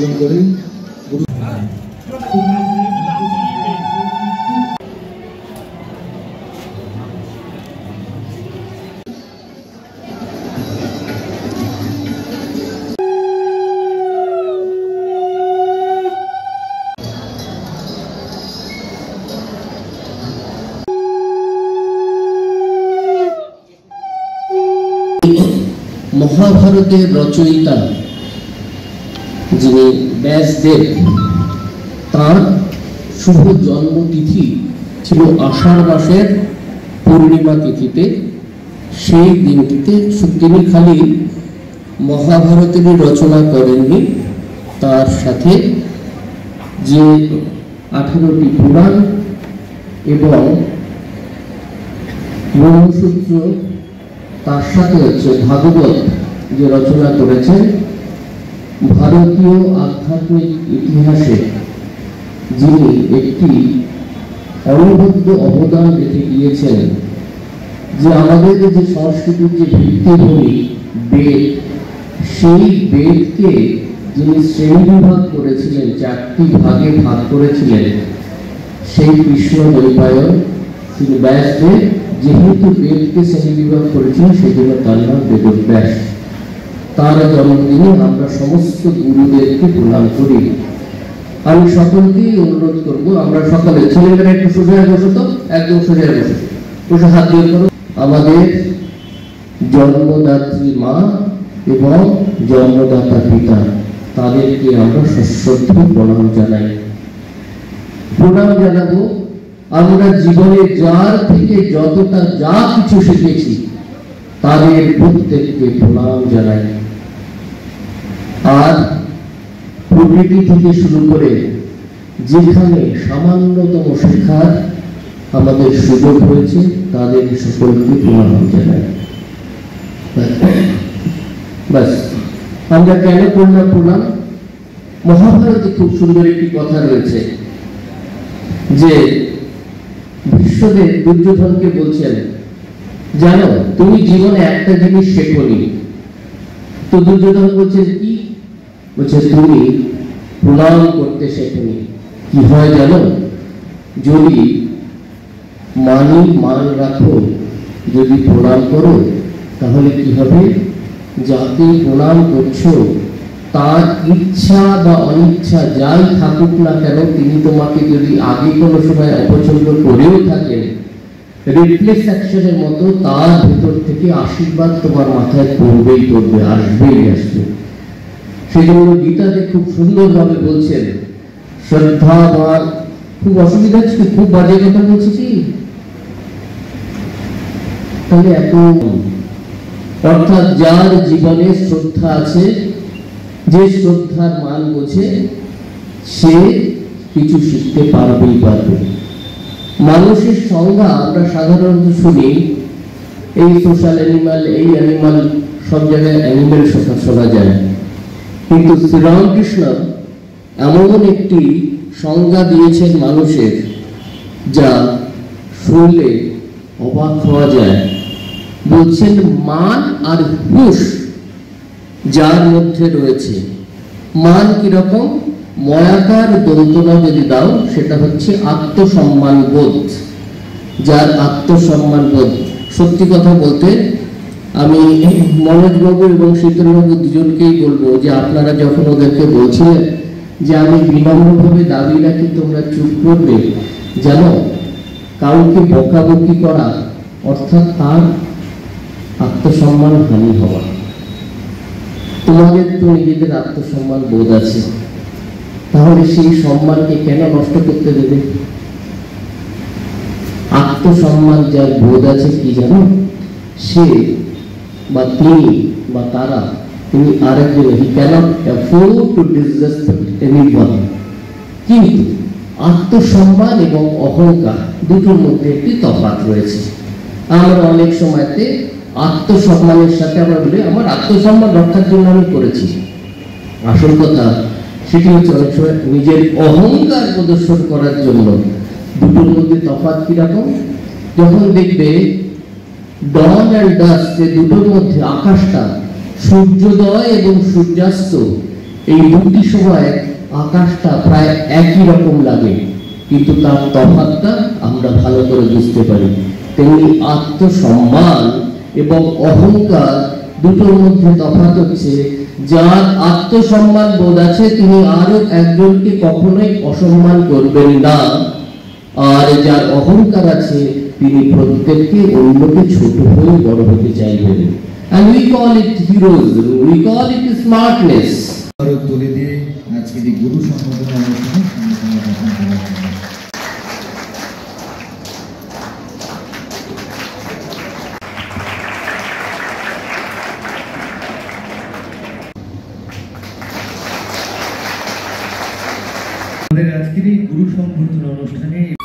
আবেদন করি। মহাভারতের রচয়িতা যিনি ব্যাসদেব, তার শুভ জন্মতিথি ছিল আষাঢ় মাসের পূর্ণিমা তিথিতে। সেই দিনটিতে তিনি খালি মহাভারতেরই রচনা করেননি, তার সাথে যে 18টি পুরাণ এবং ব্রহ্মসূত্র, তার সাথে হচ্ছে ভাগবত যে রচনা করেছেন, ভারতীয় আধ্যাত্মিক ইতিহাসে যিনি একটি অনবদ্য অবদান রেখে গিয়েছেন। যে আমাদের যে সংস্কৃতির যে ভিত্তিভূমি বেদ, সেই বেদকে যিনি শ্রেণীবিভাগ করেছিলেন, 4টি ভাগে ভাগ করেছিলেন, সেই কৃষ্ণ দ্বৈপায়ন তিনি ব্যাসদেব যেহেতু বেদকে শ্রেণীবিভাগ করেছিলেন, সেই জন্য তার নাম বেদব্যাস। তার জন্মদিনে আমরা সমস্ত গুরুদেরকে প্রণাম করি। আমি সকলকেই অনুরোধ করব, আমরা সকালে ছেলেমেয়েরা একটু সোজা বসো, তো একদম সোজা বসো, বসে হাত দিয়ে করো। আমাদের জন্মদাত্রী মা এবং জন্মদাতা পিতা, তাদেরকে আমরা সশ্রদ্ধ প্রণাম জানাই। প্রণাম জানাবো আমরা জীবনে যার থেকে যতটা যা কিছু শিখেছি, তাদের প্রত্যেককে প্রণাম জানাই। আর প্রকৃতি থেকে শুরু করে যেখানে সামান্যতম শেখার আমাদের সুযোগ হয়েছে, তাদের সকলকে প্রণাম জানাই। বাস, আমরা কেন করলাম প্রণাম? মহাভারতে খুব সুন্দর একটি কথা রয়েছে যে বিশ্বদেব দুর্যোধনকে বলছেন, জানো তুমি জীবনে একটা জিনিস শেখোনি। তো দুর্যোধন বলছে কি? বলছে তুমি প্রণাম করতে শেখোনি। কি হয় জানো? যদি মান রাখো, যদি প্রণাম করো, তাহলে কি হবে? যাকে প্রণাম করছো তার ইচ্ছা বা অনিচ্ছা যাই থাকুক না কেন, তিনি তোমাকে যদি আগে কোনো সময় অপছন্দ করেও থাকেন, রিপ্লেস অ্যাকশনের মতো তার ভেতর থেকে আশীর্বাদ তোমার মাথায় পড়বেই পড়বে, আসবেই আসবে। সেই জন্য গীতাতে খুব সুন্দরভাবে বলছেন, শ্রদ্ধাবান। খুব অসুবিধা হচ্ছে, খুব বাজে কথা বলছি কি? তাহলে এত, অর্থাৎ যার জীবনে শ্রদ্ধা আছে, যে শ্রদ্ধার মান বোঝে, সে কিছু শিখতে পারবেই পারবে। মানুষের সংজ্ঞা আমরা সাধারণত শুনি, এই সোশ্যাল অ্যানিমাল, এই অ্যানিমাল, সব জায়গায় অ্যানিমাল শোনা যায়, কিন্তু শ্রীরামকৃষ্ণ এমন একটি সংজ্ঞা দিয়েছেন মানুষের, যা শুনলে অবাক হওয়া যায়। বলছেন মান আর হুঁশ যার মধ্যে রয়েছে। মান কিরকম? ময়াকার দন্তনা যদি দাও, সেটা হচ্ছে আত্মসম্মান বোধ। যার আত্মসম্মান বোধ, সত্যি কথা বলতে আমি মনোজবাবু এবং শীতলবাবু দুজনকেই বলবো যে আপনারা যখন ওদেরকে বলছিলেন যে আমি বিনম্রভাবে দাবি রাখি তোমরা চুপ করবে, জানো কাউকে বকাবকি করা অর্থাৎ তার আত্মসম্মান হানি হওয়া। তোমাদের তো নিজেদের আত্মসম্মান বোধ আছে, তাহলে সেই সম্মানকে কেন নষ্ট করতে দেবে? আত্মসম্মান যার বোধ আছে, কি জানো, সে বা তিনি বা তারা, তিনি আরেকজন, he cannot afford to disrespect anyone। কিন্তু আত্মসম্মান এবং অহংকার দুটোর মধ্যে একটি তফাৎ রয়েছে। আমরা অনেক সময়তে আত্মসম্মানের সাথে আমরা বলি আমার আত্মসম্মান রক্ষার জন্য আমি করেছি। আসল কথা সেটি হচ্ছে অনেক সময় নিজের অহংকার প্রদর্শন করার জন্য। দুটোর মধ্যে তফাৎ কিরকম? যখন দেখবে ডন অ্যান্ড ডাস্ট, এই দুটোর মধ্যে আকাশটা, সূর্যোদয় এবং সূর্যাস্ত, এই দুটি সময় আকাশটা প্রায় একই রকম লাগে, কিন্তু তার তফাৎটা আমরা ভালো করে বুঝতে পারি। তেমনি আত্মসম্মান এবং অহংকার দুটোর মধ্যে তফাৎ হচ্ছে, যার আত্মসম্মান বোধ আছে তিনি আরো একজনকে কখনোই অসম্মান করবেন না, আর যার অহংকার আছে তিনি প্রত্যেককে অন্যকে ছোট হয়ে বড় হতে চাইবেন। And we call it heroism, we call it smartness. তুলে দিয়ে আজকের এই গুরু সম্বোধনা অনুষ্ঠানে আমাদের আজকের এই গুরু সম্বোধনা অনুষ্ঠানে